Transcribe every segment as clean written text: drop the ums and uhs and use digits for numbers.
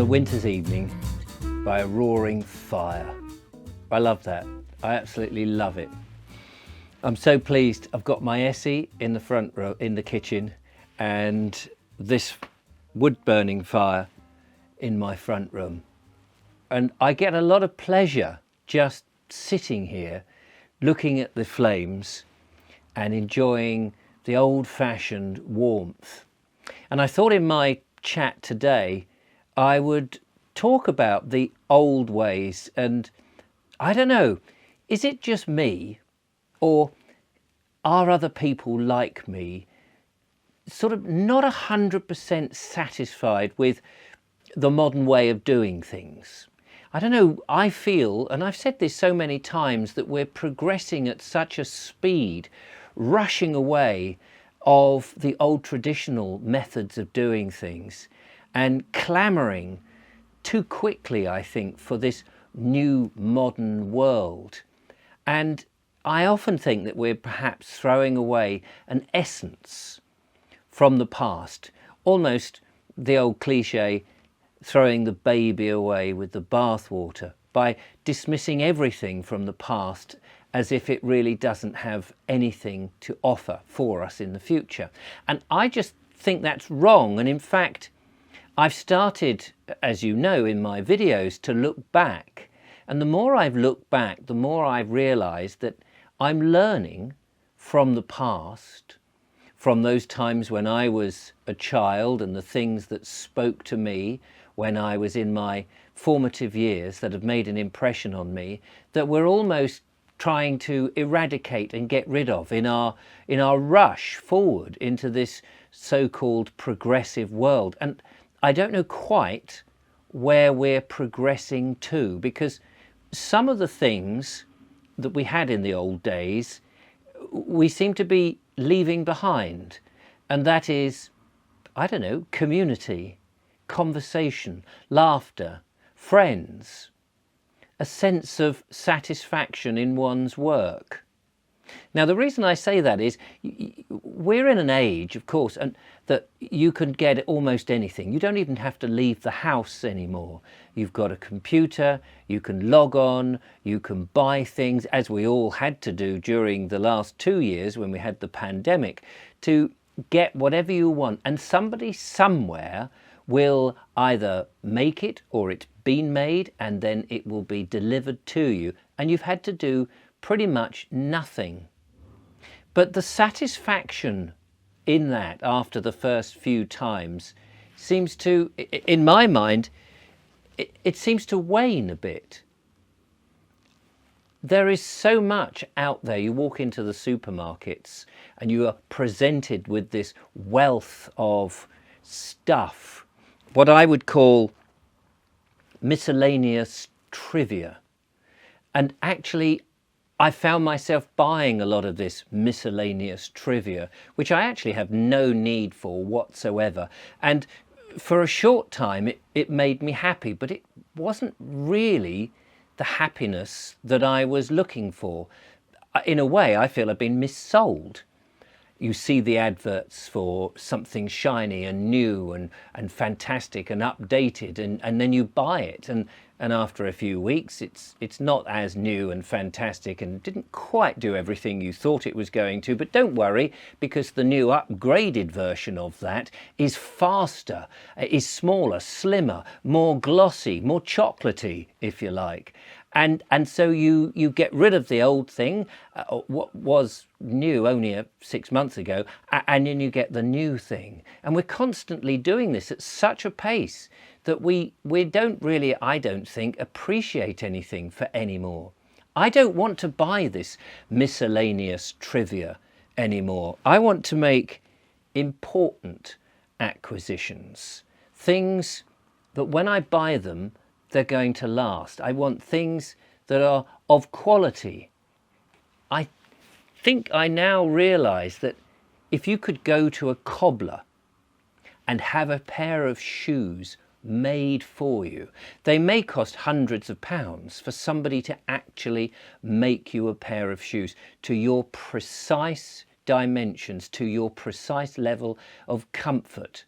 a winter's evening by a roaring fire. I love that. I absolutely love it. I'm so pleased. I've got my Essie in the front row, in the kitchen, and this wood burning fire in my front room. And I get a lot of pleasure just sitting here, looking at the flames and enjoying the old-fashioned warmth. And I thought in my chat today, I would talk about the old ways, and I don't know, is it just me, or are other people like me sort of not 100% satisfied with the modern way of doing things? I don't know, I feel, and I've said this so many times, that we're progressing at such a speed, rushing away of the old traditional methods of doing things and clamouring too quickly, I think, for this new modern world. And I often think that we're perhaps throwing away an essence from the past, almost the old cliche, throwing the baby away with the bathwater, by dismissing everything from the past as if it really doesn't have anything to offer for us in the future. And I just think that's wrong. And in fact, I've started, as you know, in my videos to look back. And the more I've looked back, the more I've realised that I'm learning from the past, from those times when I was a child and the things that spoke to me when I was in my formative years that have made an impression on me, that we're almost trying to eradicate and get rid of in our rush forward into this so-called progressive world. And I don't know quite where we're progressing to, because some of the things that we had in the old days, we seem to be leaving behind. And that is, I don't know, community, conversation, laughter, friends, a sense of satisfaction in one's work. Now, the reason I say that is we're in an age, of course, and that you can get almost anything. You don't even have to leave the house anymore. You've got a computer, you can log on, you can buy things, as we all had to do during the last 2 years when we had the pandemic, to get whatever you want. And somebody somewhere will either make it or it's been made, and then it will be delivered to you. And you've had to do pretty much nothing. But the satisfaction in that after the first few times seems to, in my mind, it seems to wane a bit. There is so much out there. You walk into the supermarkets and you are presented with this wealth of stuff, what I would call miscellaneous trivia. And actually, I found myself buying a lot of this miscellaneous trivia, which I actually have no need for whatsoever. And for a short time, it made me happy, but it wasn't really the happiness that I was looking for. In a way, I feel I've been missold. You see the adverts for something shiny and new and fantastic and updated, and then you buy it, and after a few weeks it's not as new and fantastic and didn't quite do everything you thought it was going to. But don't worry, because the new upgraded version of that is faster, is smaller, slimmer, more glossy, more chocolatey, if you like. And so you get rid of the old thing, what was new only 6 months ago, and then you get the new thing. And we're constantly doing this at such a pace that we don't really, I don't think, appreciate anything for anymore. I don't want to buy this miscellaneous trivia anymore. I want to make important acquisitions, things that when I buy them, they're going to last. I want things that are of quality. I think I now realise that if you could go to a cobbler and have a pair of shoes made for you, they may cost hundreds of pounds for somebody to actually make you a pair of shoes to your precise dimensions, to your precise level of comfort.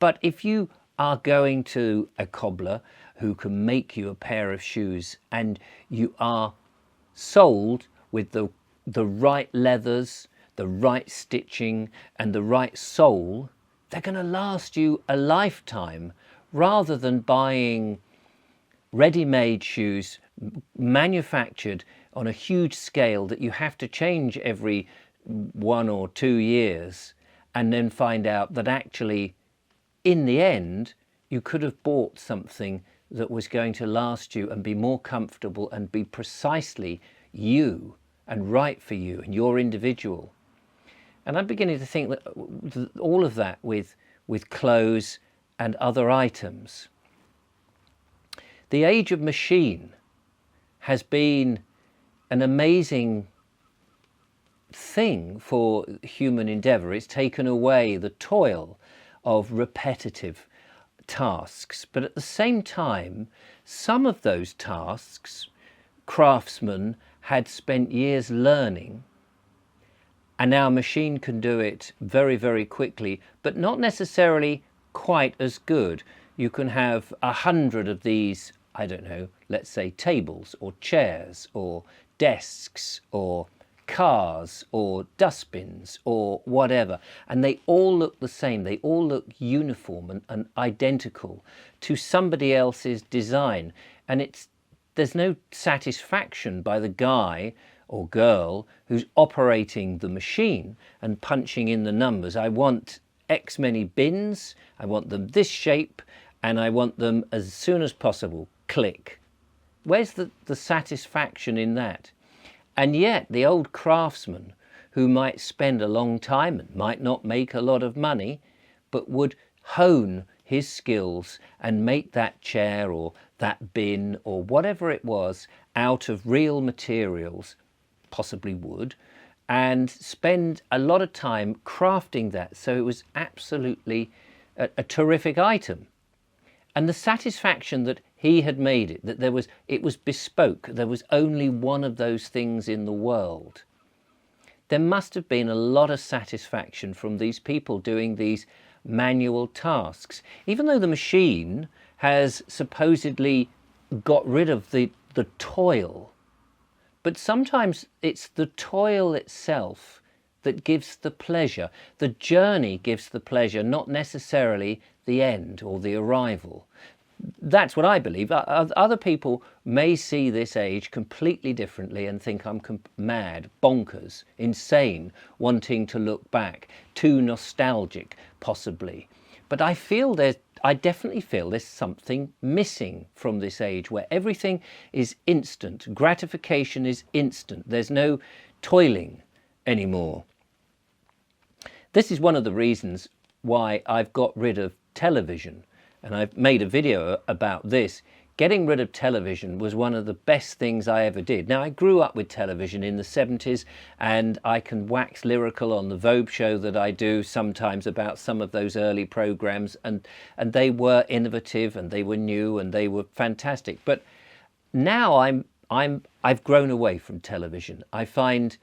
But if you are going to a cobbler who can make you a pair of shoes, and you are sold with the right leathers, the right stitching and the right sole, they're going to last you a lifetime, rather than buying ready-made shoes manufactured on a huge scale that you have to change every 1 or 2 years, and then find out that actually in the end you could have bought something that was going to last you and be more comfortable and be precisely you and right for you and your individual. And I'm beginning to think that all of that with clothes and other items. The age of machine has been an amazing thing for human endeavour. It's taken away the toil of repetitive tasks, but at the same time, some of those tasks craftsmen had spent years learning, and now a machine can do it very, very quickly, but not necessarily quite as good. You can have 100 of these, I don't know, let's say tables or chairs or desks or cars or dustbins or whatever, and they all look the same. They all look uniform and identical to somebody else's design, and there's no satisfaction by the guy or girl who's operating the machine and punching in the numbers. I want X many bins, I want them this shape, and I want them as soon as possible. Click. Where's the satisfaction in that? And yet the old craftsman, who might spend a long time and might not make a lot of money, but would hone his skills and make that chair or that bin or whatever it was out of real materials, possibly wood, and spend a lot of time crafting that so it was absolutely a terrific item. And the satisfaction that he had made it, that it was bespoke, there was only one of those things in the world. There must have been a lot of satisfaction from these people doing these manual tasks, even though the machine has supposedly got rid of the toil. But sometimes it's the toil itself that gives the pleasure. The journey gives the pleasure, not necessarily the end or the arrival. That's what I believe. Other people may see this age completely differently and think I'm mad, bonkers, insane, wanting to look back, too nostalgic, possibly. But I definitely feel there's something missing from this age where everything is instant, gratification is instant, there's no toiling anymore. This is one of the reasons why I've got rid of television, and I've made a video about this. Getting rid of television was one of the best things I ever did. Now, I grew up with television in the 70s, and I can wax lyrical on the Vobes show that I do sometimes about some of those early programs, and they were innovative and they were new and they were fantastic. But now I've grown away from television. I find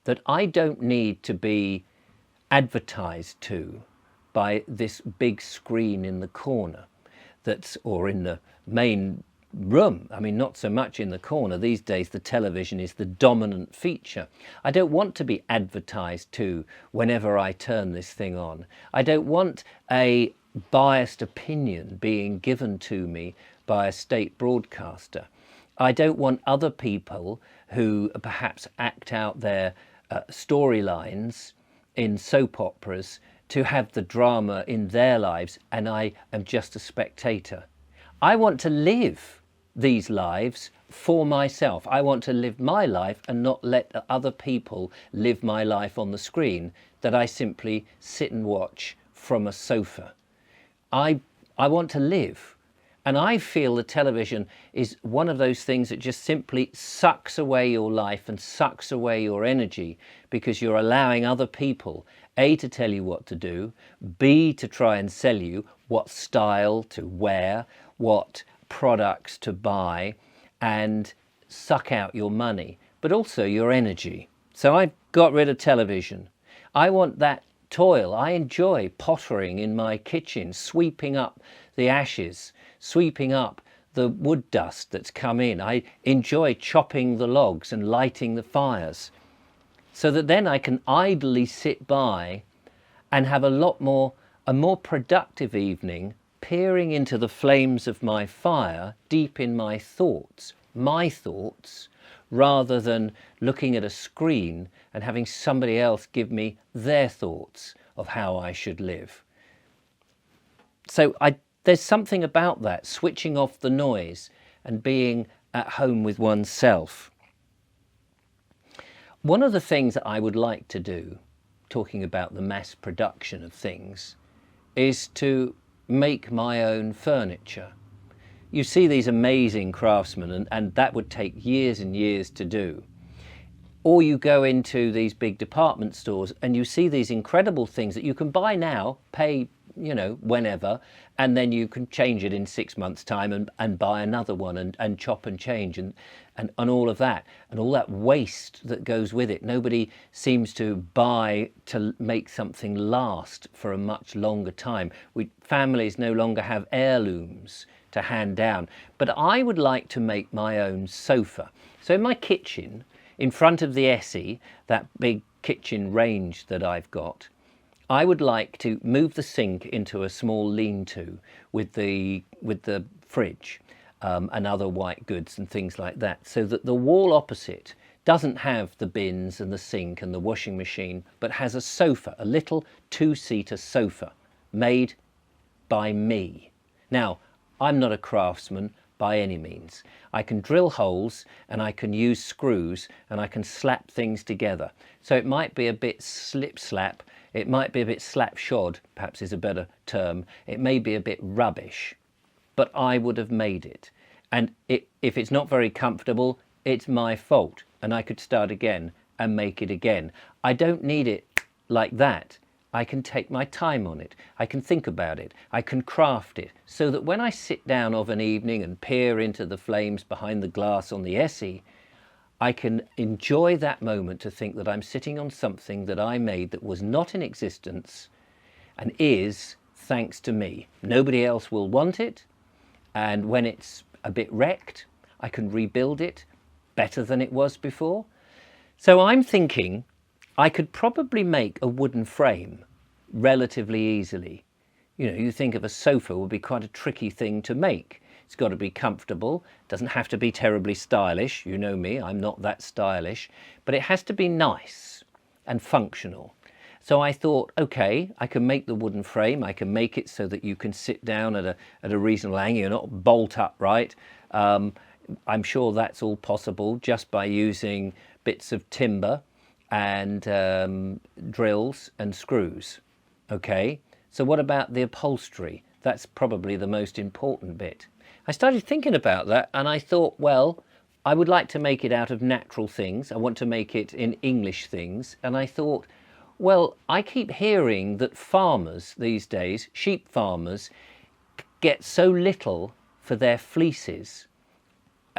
that I don't need to be advertised to by this big screen in the corner or in the main room. I mean, not so much in the corner. These days the television is the dominant feature. I don't want to be advertised to whenever I turn this thing on. I don't want a biased opinion being given to me by a state broadcaster. I don't want other people who perhaps act out their storylines in soap operas to have the drama in their lives, and I am just a spectator. I want to live these lives for myself. I want to live my life and not let other people live my life on the screen that I simply sit and watch from a sofa. I want to live. And I feel that television is one of those things that just simply sucks away your life and sucks away your energy, because you're allowing other people, A, to tell you what to do, B, to try and sell you what style to wear, what products to buy, and suck out your money, but also your energy. So I've got rid of television. I want that toil. I enjoy pottering in my kitchen, sweeping up the ashes, sweeping up the wood dust that's come in. I enjoy chopping the logs and lighting the fires, so that then I can idly sit by and have a more productive evening, peering into the flames of my fire deep in my thoughts, rather than looking at a screen and having somebody else give me their thoughts of how I should live. So there's something about that, switching off the noise and being at home with oneself. One of the things that I would like to do, talking about the mass production of things, is to make my own furniture. You see these amazing craftsmen, and that would take years and years to do. Or you go into these big department stores and you see these incredible things that you can buy now, pay, whenever, and then you can change it in 6 months' time and buy another one and chop and change and all of that, and all that waste that goes with it. Nobody seems to buy to make something last for a much longer time. Families no longer have heirlooms to hand down. But I would like to make my own sofa. So in my kitchen, in front of the Essie, that big kitchen range that I've got, I would like to move the sink into a small lean-to with the fridge and other white goods and things like that, so that the wall opposite doesn't have the bins and the sink and the washing machine, but has a sofa, a little two-seater sofa made by me. Now, I'm not a craftsman by any means. I can drill holes and I can use screws and I can slap things together. So it might be a bit slip-slap, it might be a bit slap-shod, perhaps is a better term, it may be a bit rubbish, but I would have made it. And if it's not very comfortable, it's my fault, and I could start again and make it again. I don't need it like that. I can take my time on it, I can think about it, I can craft it, so that when I sit down of an evening and peer into the flames behind the glass on the Essie, I can enjoy that moment to think that I'm sitting on something that I made that was not in existence and is thanks to me. Nobody else will want it, and when it's a bit wrecked, I can rebuild it better than it was before. So I'm thinking I could probably make a wooden frame relatively easily. You think of a sofa would be quite a tricky thing to make. It's got to be comfortable, doesn't have to be terribly stylish. You know me, I'm not that stylish, but it has to be nice and functional. So I thought, okay, I can make the wooden frame, I can make it so that you can sit down at a reasonable angle, you're not bolt upright. I'm sure that's all possible just by using bits of timber and drills and screws. Okay, so what about the upholstery? That's probably the most important bit. I started thinking about that and I thought, well, I would like to make it out of natural things. I want to make it in English things. And I thought, well, I keep hearing that farmers these days, sheep farmers, get so little for their fleeces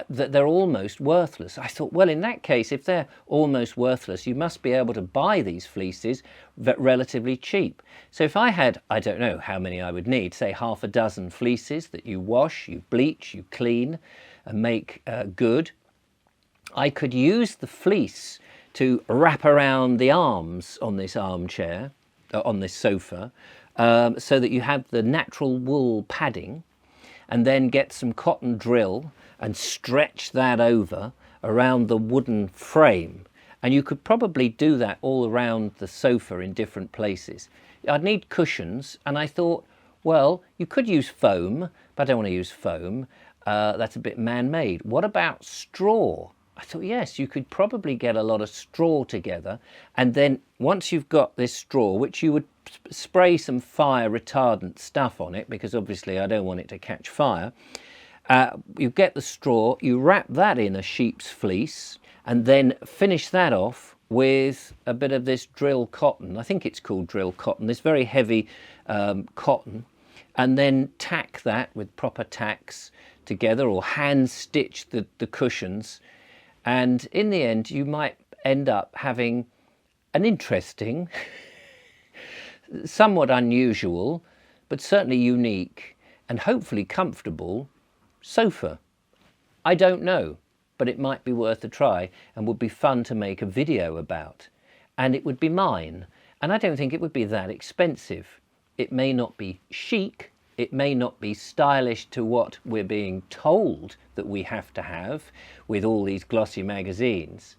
that they're almost worthless. I thought, well, in that case, if they're almost worthless, you must be able to buy these fleeces relatively cheap. So if I had, I don't know how many I would need, say half a dozen fleeces that you wash, you bleach, you clean and make good, I could use the fleece to wrap around the arms on this armchair, on this sofa, so that you have the natural wool padding, and then get some cotton drill and stretch that over around the wooden frame. And you could probably do that all around the sofa in different places. I'd need cushions, and I thought, well, you could use foam, but I don't want to use foam. That's a bit man-made. What about straw? I thought, yes, you could probably get a lot of straw together, and then once you've got this straw, which you would spray some fire retardant stuff on it, because obviously I don't want it to catch fire, you get the straw, you wrap that in a sheep's fleece, and then finish that off with a bit of this drill cotton. I think it's called drill cotton, this very heavy cotton, and then tack that with proper tacks together, or hand stitch the cushions. And in the end, you might end up having an interesting somewhat unusual, but certainly unique and hopefully comfortable sofa. I don't know, but it might be worth a try and would be fun to make a video about. And it would be mine. And I don't think it would be that expensive. It may not be chic, it may not be stylish to what we're being told that we have to have with all these glossy magazines,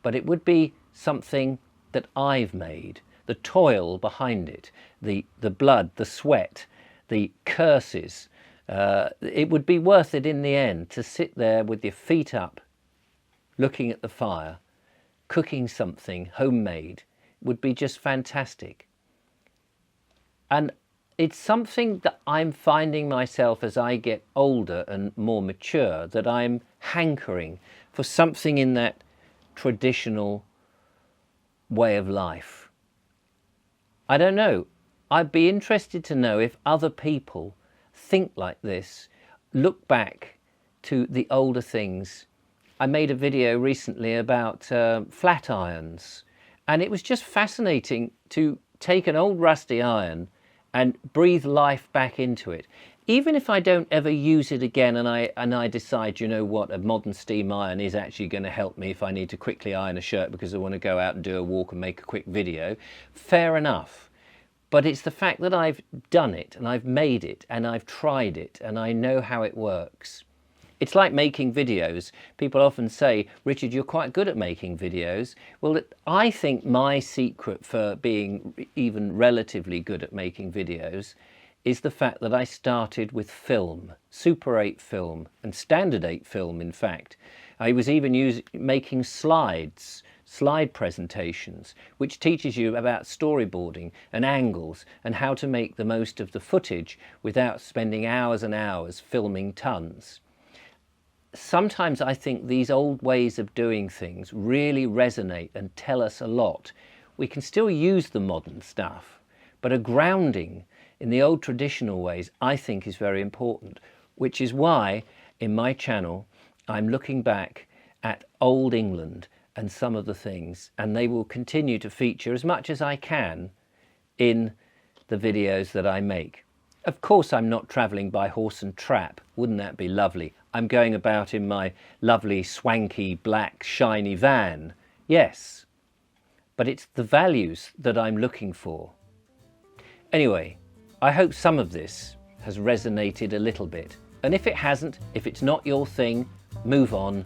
but it would be something that I've made. The toil behind it, the blood, the sweat, the curses. It would be worth it in the end to sit there with your feet up, looking at the fire, cooking something homemade. Would be just fantastic. And it's something that I'm finding myself as I get older and more mature, that I'm hankering for something in that traditional way of life. I don't know. I'd be interested to know if other people think like this, look back to the older things. I made a video recently about flat irons, and it was just fascinating to take an old rusty iron and breathe life back into it. Even if I don't ever use it again and I decide, you know what, a modern steam iron is actually going to help me if I need to quickly iron a shirt because I want to go out and do a walk and make a quick video, fair enough. But it's the fact that I've done it and I've made it and I've tried it and I know how it works. It's like making videos. People often say, Richard, you're quite good at making videos. Well, I think my secret for being even relatively good at making videos is the fact that I started with film, Super 8 film and Standard 8 film, in fact. I was even making slides, slide presentations, which teaches you about storyboarding and angles and how to make the most of the footage without spending hours and hours filming tons. Sometimes I think these old ways of doing things really resonate and tell us a lot. We can still use the modern stuff, but a grounding in the old traditional ways I think is very important, which is why in my channel I'm looking back at old England and some of the things, and they will continue to feature as much as I can in the videos that I make. Of course I'm not travelling by horse and trap, wouldn't that be lovely? I'm going about in my lovely swanky black shiny van, yes, but it's the values that I'm looking for. Anyway, I hope some of this has resonated a little bit, and if it hasn't, if it's not your thing, move on,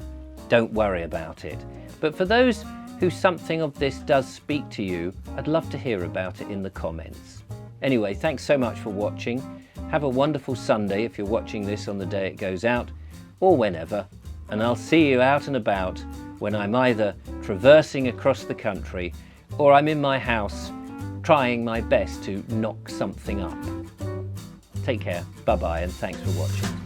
don't worry about it. But for those who something of this does speak to you, I'd love to hear about it in the comments. Anyway, thanks so much for watching. Have a wonderful Sunday if you're watching this on the day it goes out, or whenever, and I'll see you out and about when I'm either traversing across the country or I'm in my house trying my best to knock something up. Take care, bye-bye, and thanks for watching.